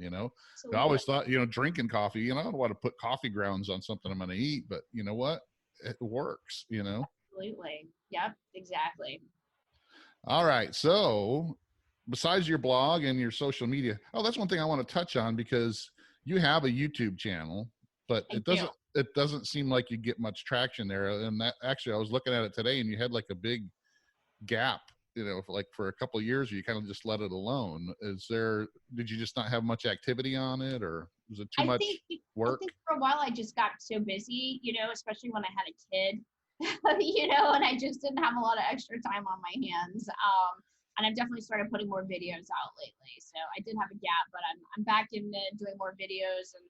I always thought, drinking coffee, I don't want to put coffee grounds on something I'm going to eat, but you know what? It works, Absolutely. Yep, exactly. All right. So besides your blog and your social media, that's one thing I want to touch on, because you have a YouTube channel, but it doesn't seem like you get much traction there. And that actually, I was looking at it today, and you had like a big gap, for a couple of years, you kind of just let it alone. Did you just not have much activity on it, or was it too much work? I think for a while I just got so busy, especially when I had a kid, and I just didn't have a lot of extra time on my hands. And I've definitely started putting more videos out lately. So I did have a gap, but I'm back into doing more videos, and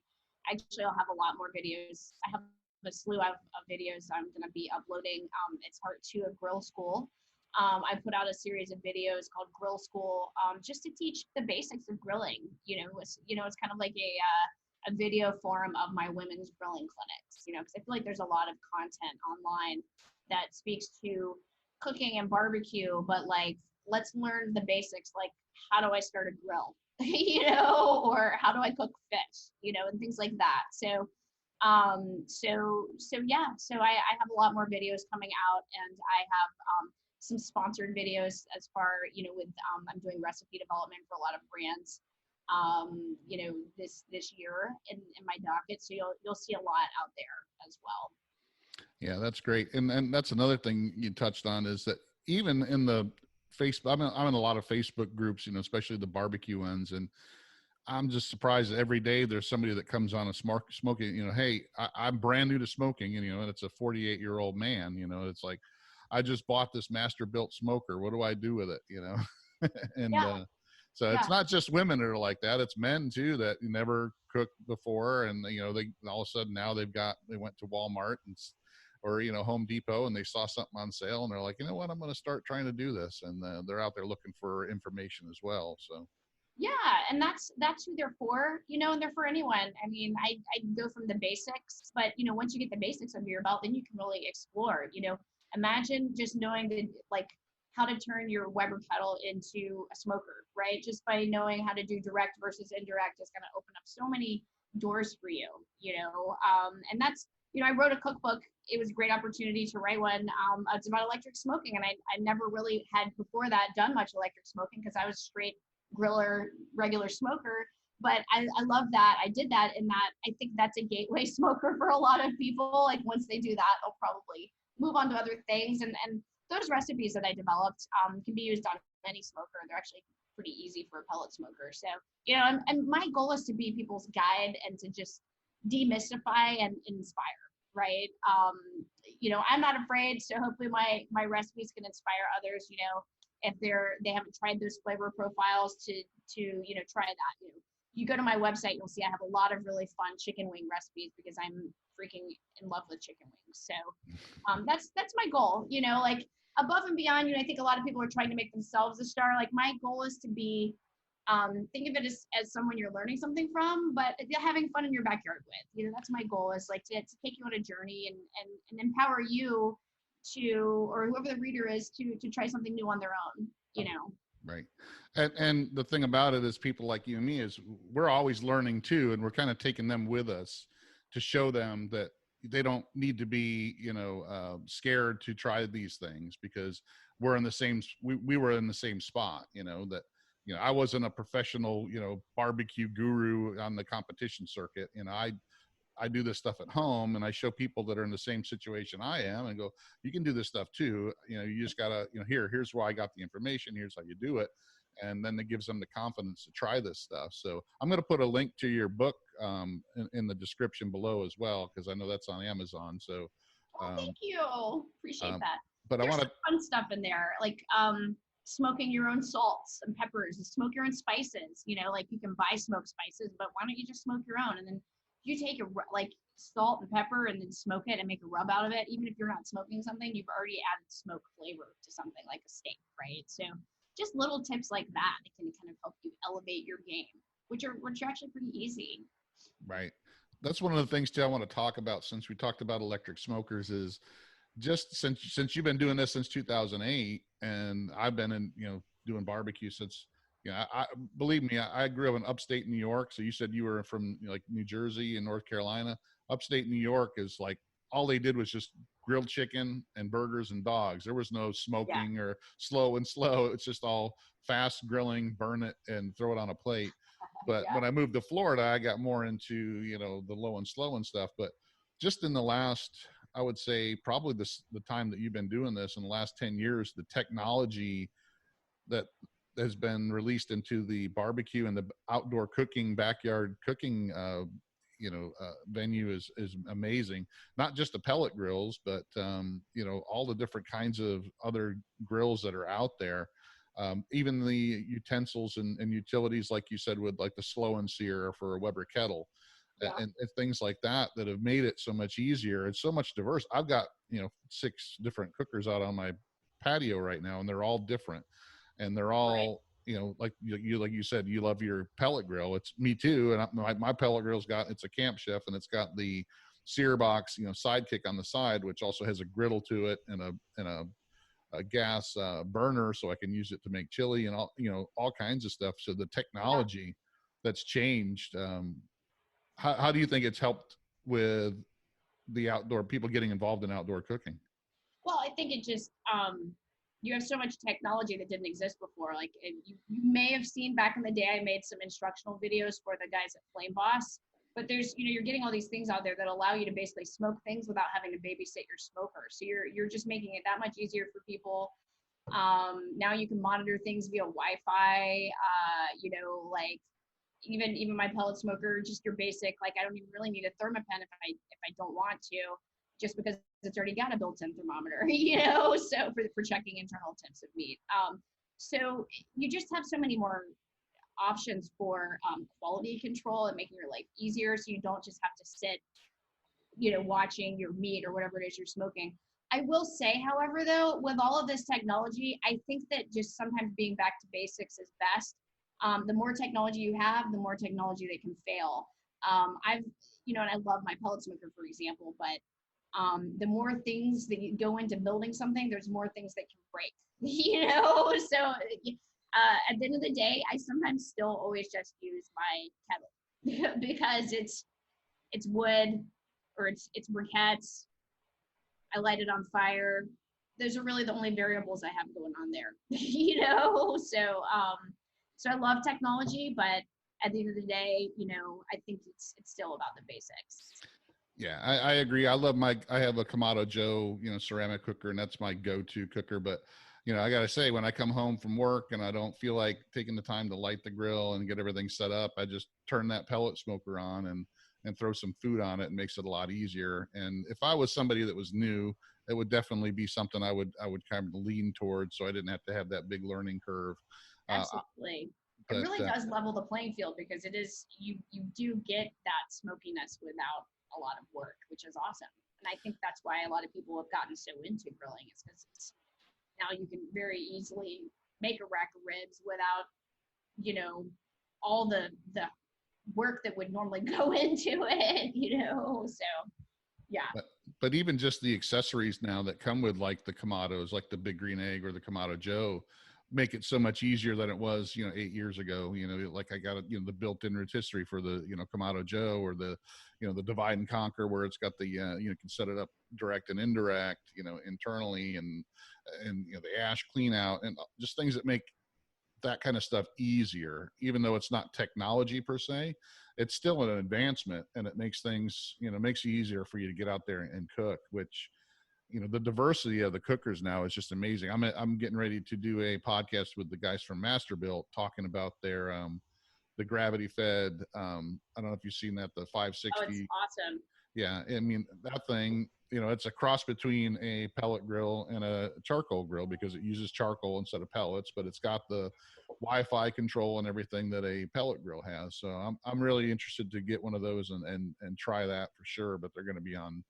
actually I'll have a lot more videos. I have a slew of videos I'm going to be uploading. It's part 2 of Grill School. I put out a series of videos called Grill School, just to teach the basics of grilling. It's kind of like a video forum of my women's grilling clinics, because I feel like there's a lot of content online that speaks to cooking and barbecue, but like, let's learn the basics, like how do I start a grill, or how do I cook fish, and things like that. So I have a lot more videos coming out, and I have some sponsored videos as far, with I'm doing recipe development for a lot of brands, this year in my docket. So you'll see a lot out there as well. Yeah, that's great. And that's another thing you touched on, is that even in the Facebook, I'm in a lot of Facebook groups, especially the barbecue ones, and I'm just surprised that every day there's somebody that comes on a smoking, hey, I'm brand new to smoking, and it's a 48-year-old man, it's like, I just bought this master built smoker. What do I do with it? And it's not just women that are like that. It's men too, that never cooked before. And, they all of a sudden now they went to Walmart or Home Depot, and they saw something on sale, and they're like, you know what, I'm going to start trying to do this. And they're out there looking for information as well. So. Yeah, and that's who they're for, and they're for anyone. I mean, I go from the basics, but once you get the basics under your belt, then you can really explore. Imagine just knowing how to turn your Weber kettle into a smoker, right? Just by knowing how to do direct versus indirect is going to open up so many doors for you, and that's, I wrote a cookbook. It was a great opportunity to write one. It's about electric smoking, and I never really had before that done much electric smoking, because I was straight griller, regular smoker. But I love that I did that, and that I think that's a gateway smoker for a lot of people. Like, once they do that, they'll probably move on to other things. And those recipes that I developed can be used on any smoker. They're actually pretty easy for a pellet smoker. So, and my goal is to be people's guide and to just demystify and inspire, right? I'm not afraid. So hopefully my recipes can inspire others, if they haven't tried those flavor profiles, to try that. You go to my website, you'll see I have a lot of really fun chicken wing recipes, because I'm freaking in love with chicken wings. So that's my goal, like above and beyond. I think a lot of people are trying to make themselves a star. Like, my goal is to be, think of it as someone you're learning something from, but having fun in your backyard with. That's my goal, is like to take you on a journey and empower you to, or whoever the reader is, to try something new on their own, Right. And the thing about it is, people like you and me, is we're always learning too. And we're kind of taking them with us to show them that they don't need to be, scared to try these things, because we're in the same, we were in the same spot, that, I wasn't a professional, barbecue guru on the competition circuit. I do this stuff at home, and I show people that are in the same situation I am, and go, you can do this stuff too. You just gotta, here's where I got the information. Here's how you do it. And then it gives them the confidence to try this stuff. So I'm going to put a link to your book in the description below as well, because I know that's on Amazon. So thank you. Appreciate that. But There's I want some fun stuff in there, like smoking your own salts and peppers, and smoke your own spices. Like, you can buy smoked spices, but why don't you just smoke your own? And then you take salt and pepper and then smoke it and make a rub out of it. Even if you're not smoking something, you've already added smoke flavor to something like a steak, right? So just little tips like that can kind of help you elevate your game, which are actually pretty easy. Right. That's one of the things too I want to talk about, since we talked about electric smokers, is just since you've been doing this since 2008, and I've been doing barbecue since, I believe me, I grew up in upstate New York. So you said you were from like New Jersey and North Carolina. Upstate New York is like all they did was just grilled chicken and burgers and dogs. There was no Yeah. smoking or slow and slow. It's just all fast grilling, burn it and throw it on a plate. But Yeah. when I moved to Florida, I got more into, the low and slow and stuff. But just in the last, I would say probably the time that you've been doing this in the last 10 years, the technology that has been released into the barbecue and the outdoor cooking, backyard cooking, venue is amazing. Not just the pellet grills, but all the different kinds of other grills that are out there. Even the utensils and utilities, like you said, with like the slow and sear for a Weber kettle, Yeah. and things like that have made it so much easier. It's so much diverse. I've got 6 different cookers out on my patio right now, and they're all different, and they're all like you said, you love your pellet grill. It's me too, and my pellet grill's it's a Camp Chef, and it's got the sear box sidekick on the side, which also has a griddle to it and a gas burner, so I can use it to make chili and all kinds of stuff. So the technology that's changed. How do you think it's helped with the outdoor people getting involved in outdoor cooking? Well, I think it just you have so much technology that didn't exist before. Like you may have seen back in the day, I made some instructional videos for the guys at Flame Boss. But there's you're getting all these things out there that allow you to basically smoke things without having to babysit your smoker. So you're just making it that much easier for people. Now you can monitor things via Wi-Fi. Like even my pellet smoker, just your basic, like I don't even really need a thermopen if I don't want to, just because it's already got a built-in thermometer, so for checking internal temps of meat. So you just have so many more options for quality control and making your life easier, so you don't just have to sit watching your meat or whatever it is you're smoking. I will say, however, though, with all of this technology, I think that just sometimes being back to basics is best. The more technology you have, the more technology that can fail. And I love my pellet smoker, for example, but the more things that you go into building something, there's more things that can break, So at the end of the day, I sometimes still always just use my kettle because it's wood or it's briquettes. I light it on fire. Those are really the only variables I have going on there, So I love technology, but at the end of the day, I think it's still about the basics. Yeah, I agree. I have a Kamado Joe, ceramic cooker, and that's my go-to cooker. But, I got to say, when I come home from work and I don't feel like taking the time to light the grill and get everything set up, I just turn that pellet smoker on and throw some food on it, and makes it a lot easier. And if I was somebody that was new, it would definitely be something I would kind of lean towards, so I didn't have to have that big learning curve. Absolutely. It really does level the playing field, because it is, you do get that smokiness without a lot of work, which is awesome. And I think that's why a lot of people have gotten so into grilling, is because now you can very easily make a rack of ribs without, all the work that would normally go into it, so yeah. But even just the accessories now that come with like the Kamados, like the Big Green Egg or the Kamado Joe, make it so much easier than it was 8 years ago. Like I got the built-in rotisserie for the Kamado Joe, or the the Divide and Conquer, where it's got the you can set it up direct and indirect internally, and the ash clean out, and just things that make that kind of stuff easier. Even though it's not technology per se, it's still an advancement, and it makes things makes it easier for you to get out there and cook, which the diversity of the cookers now is just amazing. I'm getting ready to do a podcast with the guys from Masterbuilt, talking about their the gravity fed, I don't know if you've seen that, the 560. Oh, it's awesome. Yeah, I mean, that thing, it's a cross between a pellet grill and a charcoal grill, because it uses charcoal instead of pellets, but it's got the Wi-Fi control and everything that a pellet grill has. So I'm really interested to get one of those and try that for sure. But they're going to be on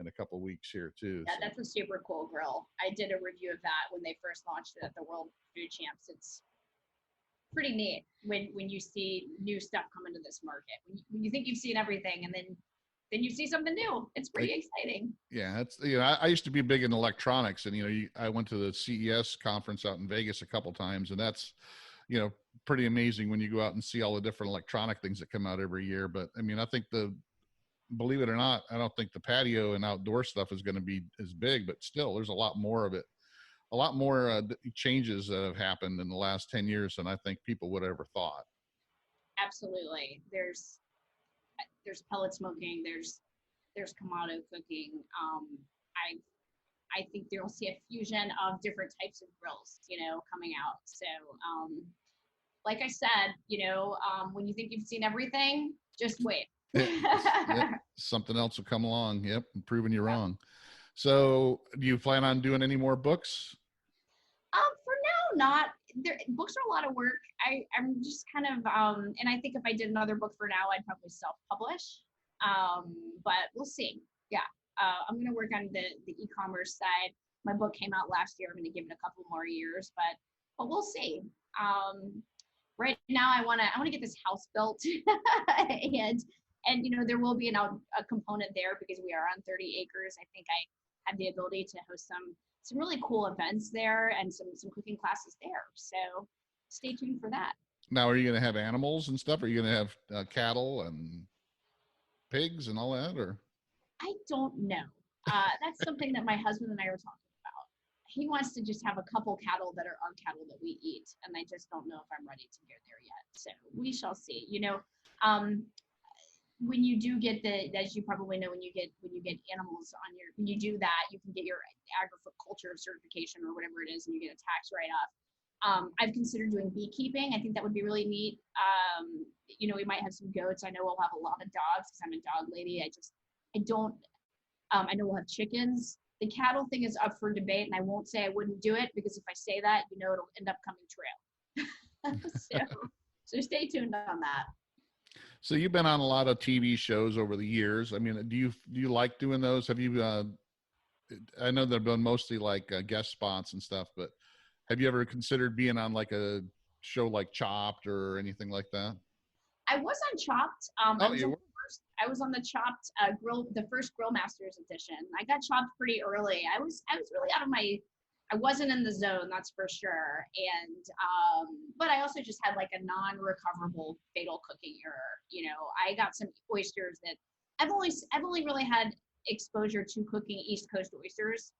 in a couple of weeks here too. Yeah, so that's a super cool grill. I did a review of that when they first launched it at the World Food Champs. It's pretty neat when you see new stuff come into this market. When you think you've seen everything, and then then you see something new. It's pretty exciting. Yeah, it's, you know, I used to be big in electronics, and, you know, I went to the CES conference out in Vegas a couple times, and that's, you know, pretty amazing when you go out and see all the different electronic things that come out every year. But I mean, I think believe it or not, I don't think the patio and outdoor stuff is going to be as big, but still there's a lot more of it, a lot more changes that have happened in the last 10 years than I think people would have ever thought. Absolutely. There's pellet smoking. There's Kamado cooking. I think you'll see a fusion of different types of grills, you know, coming out. So, like I said, you know, when you think you've seen everything, just wait. Yep. Something else will come along. Yep. Proving you wrong. So do you plan on doing any more books? For now, not. Books are a lot of work. I'm just kind of, and I think if I did another book for now, I'd probably self-publish. But we'll see. Yeah. I'm going to work on the e-commerce side. My book came out last year. I'm going to give it a couple more years, but we'll see. Right now I want to get this house built and, you know, there will be a component there because we are on 30 acres. I think I have the ability to host some really cool events there and some cooking classes there. So stay tuned for that. Now, are you going to have animals and stuff? Are you going to have cattle and pigs and all that, or? I don't know. That's something that my husband and I are talking about. He wants to just have a couple cattle that are our cattle that we eat, and I just don't know if I'm ready to go there yet. So we shall see. You know, when you do get as you probably know, when you get animals on when you do that, you can get your agriculture certification or whatever it is, and you get a tax write-off. I've considered doing beekeeping. I think that would be really neat. You know, we might have some goats. I know we'll have a lot of dogs because I'm a dog lady. I know we'll have chickens. The cattle thing is up for debate, and I won't say I wouldn't do it because if I say that, you know, it'll end up coming true. So stay tuned on that. So you've been on a lot of TV shows over the years. I mean, do you like doing those? Have you, I know they've been mostly like guest spots and stuff, but have you ever considered being on like a show like Chopped or anything like that? I was on Chopped. I was on the Chopped grill, the first Grill Masters edition. I got Chopped pretty early. I was really out of I wasn't in the zone, that's for sure. And but I also just had like a non-recoverable fatal cooking error. You know, I got some oysters that I've only really had exposure to cooking East Coast oysters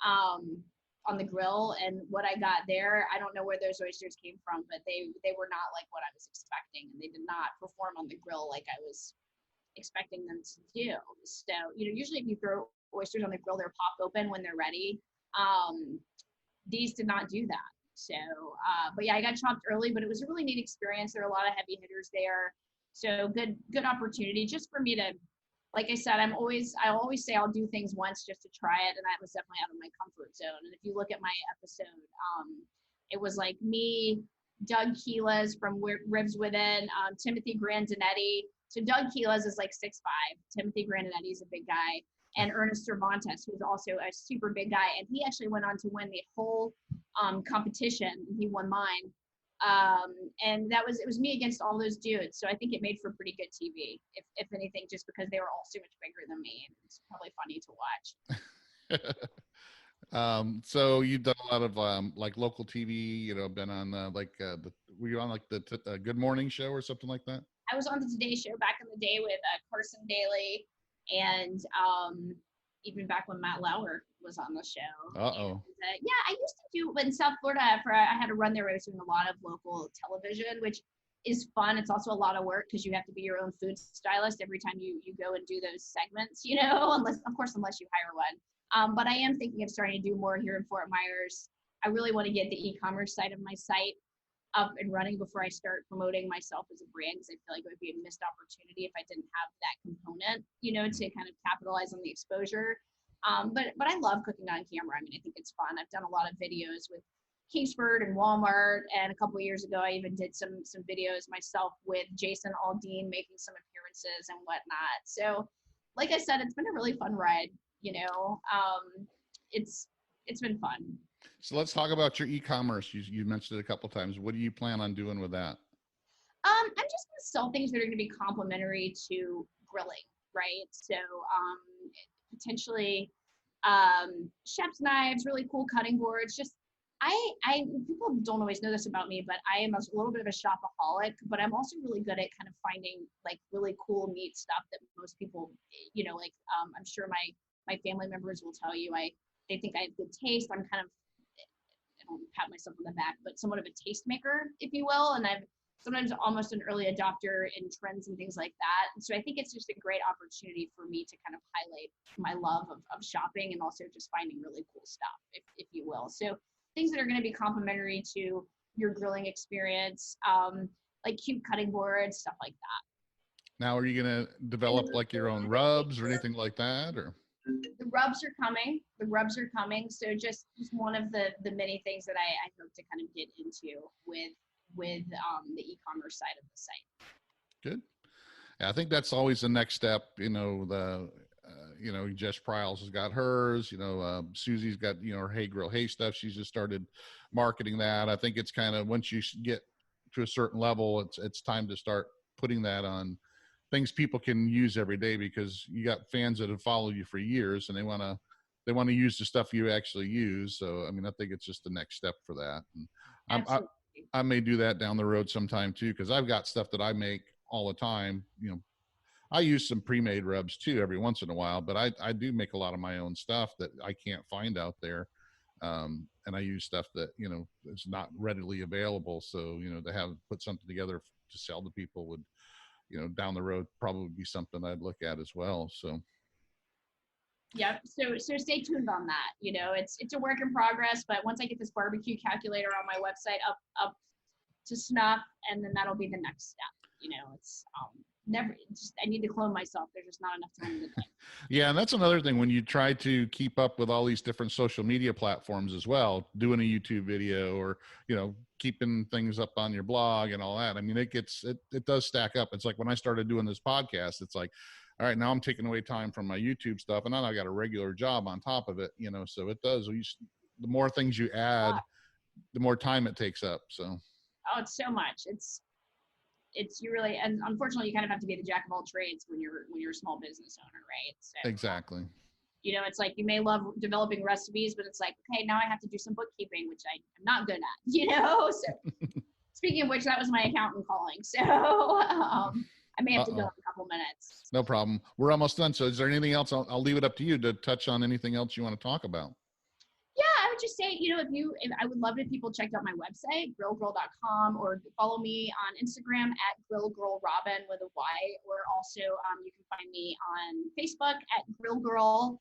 on the grill, and what I got there, I don't know where those oysters came from, but they were not like what I was expecting, and they did not perform on the grill like I was expecting them to do. So, you know, usually if you throw oysters on the grill, they're popped open when they're ready. These did not do that. So, but yeah, I got Chopped early, but it was a really neat experience. There were a lot of heavy hitters there. So good opportunity just for me to, like I said, I always say I'll do things once just to try it. And that was definitely out of my comfort zone. And if you look at my episode, it was like me, Doug Keelas from Ribs Within, Timothy Grandinetti. So Doug Keelas is like 6'5". Timothy Grandinetti is a big guy. And Ernest Cervantes, who's also a super big guy. And he actually went on to win the whole competition. He won mine. And it was me against all those dudes. So I think it made for pretty good TV, if anything, just because they were all so much bigger than me. It's probably funny to watch. So you've done a lot of like local TV, you know, been on were you on like the Good Morning Show or something like that? I was on the Today Show back in the day with Carson Daly, and even back when Matt Lauer was on the show. Uh-oh. And, yeah, I used to do in South Florida. I had a run there. I was doing a lot of local television, which is fun. It's also a lot of work because you have to be your own food stylist every time you go and do those segments, you know, unless you hire one. But I am thinking of starting to do more here in Fort Myers. I really want to get the e-commerce side of my site up and running before I start promoting myself as a brand, because I feel like it would be a missed opportunity if I didn't have that component, you know, to kind of capitalize on the exposure. But I love cooking on camera. I mean, I think it's fun. I've done a lot of videos with Kingsford and Walmart, and a couple of years ago, I even did some videos myself with Jason Aldean making some appearances and whatnot. So, like I said, it's been a really fun ride. You know, it's been fun. So let's talk about your e-commerce. You mentioned it a couple of times. What do you plan on doing with that? I'm just going to sell things that are going to be complementary to grilling, right? So potentially chef's knives, really cool cutting boards. Just I people don't always know this about me, but I am a little bit of a shopaholic, but I'm also really good at kind of finding like really cool, neat stuff that most people, like I'm sure my family members will tell you they think I have good taste. I'm kind of, I don't pat myself on the back, but somewhat of a tastemaker, if you will. And I'm sometimes almost an early adopter in trends and things like that. And so I think it's just a great opportunity for me to kind of highlight my love of shopping and also just finding really cool stuff, if you will. So things that are going to be complementary to your grilling experience, like cute cutting boards, stuff like that. Now, are you going to develop like your own rubs or anything like that, or? The rubs are coming. So just one of the many things that I hope to kind of get into with the e-commerce side of the site. Good. Yeah, I think that's always the next step. Jess Pryles has got hers. Susie's got her Hey Grill Hey stuff. She's just started marketing that. I think it's kind of, once you get to a certain level, it's time to start putting that on things people can use every day, because you got fans that have followed you for years and they want to use the stuff you actually use. So I mean, I think it's just the next step for that. And I may do that down the road sometime too, because I've got stuff that I make all the time. I use some pre-made rubs too every once in a while, but I do make a lot of my own stuff that I can't find out there. And I use stuff that, is not readily available. So, to put something together to sell to people would, down the road probably be something I'd look at as well. So. Yeah. So stay tuned on that. It's a work in progress, but once I get this barbecue calculator on my website up to snuff, and then that'll be the next step. It's I need to clone myself. There's just not enough time in the day. Yeah. And that's another thing when you try to keep up with all these different social media platforms as well, doing a YouTube video or, keeping things up on your blog and all that. I mean, it does stack up. It's like when I started doing this podcast, it's like, all right, now I'm taking away time from my YouTube stuff, and now I got a regular job on top of it, so it does. The more things you add, the more time it takes up. So. Oh, it's so much. You really, and unfortunately you kind of have to be the jack of all trades when you're a small business owner, right? So, exactly. It's like you may love developing recipes, but it's like, okay, now I have to do some bookkeeping, which I'm not good at, So speaking of which, that was my accountant calling. So I may have to go in a couple minutes. No problem. We're almost done. So is there anything else? I'll leave it up to you to touch on anything else you want to talk about. Yeah, I would just say, if I would love if people checked out my website, grillgirl.com, or follow me on Instagram at grillgirlrobyn with a Y, or also you can find me on Facebook at grillgirl.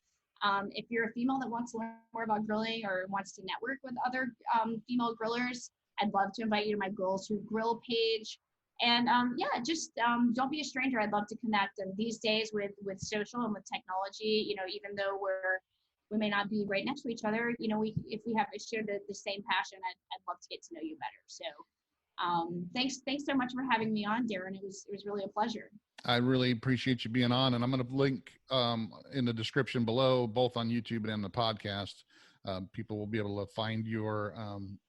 If you're a female that wants to learn more about grilling or wants to network with other female grillers, I'd love to invite you to my Girls Who Grill page. And just don't be a stranger. I'd love to connect. And these days with social and with technology, even though we may not be right next to each other, if we have shared the same passion, I'd love to get to know you better. So thanks so much for having me on, Darren. It was really a pleasure. I really appreciate you being on, and I'm going to link in the description below, both on YouTube and the podcast. People will be able to find your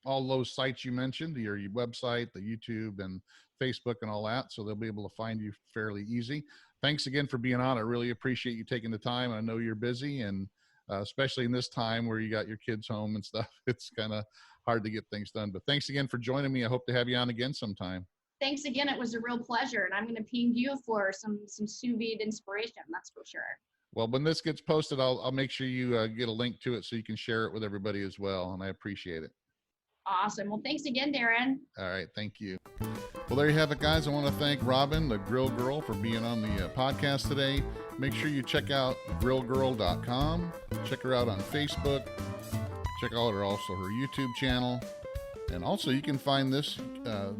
all those sites you mentioned, your website, the YouTube and Facebook and all that. So they'll be able to find you fairly easy. Thanks again for being on. I really appreciate you taking the time. I know you're busy, and especially in this time where you got your kids home and stuff, it's kind of hard to get things done. But thanks again for joining me. I hope to have you on again sometime. Thanks again. It was a real pleasure. And I'm going to ping you for some sous vide inspiration. That's for sure. Well, when this gets posted, I'll make sure you get a link to it so you can share it with everybody as well. And I appreciate it. Awesome. Well, thanks again, Darren. All right. Thank you. Well, there you have it, guys. I want to thank Robyn, the Grill Girl, for being on the podcast today. Make sure you check out grillgirl.com. Check her out on Facebook. Check out her YouTube channel. And also, you can find this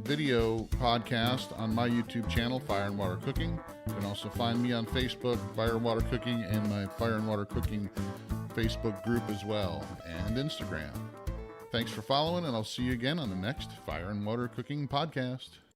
video podcast on my YouTube channel, Fire and Water Cooking. You can also find me on Facebook, Fire and Water Cooking, and my Fire and Water Cooking Facebook group as well, and Instagram. Thanks for following, and I'll see you again on the next Fire and Water Cooking podcast.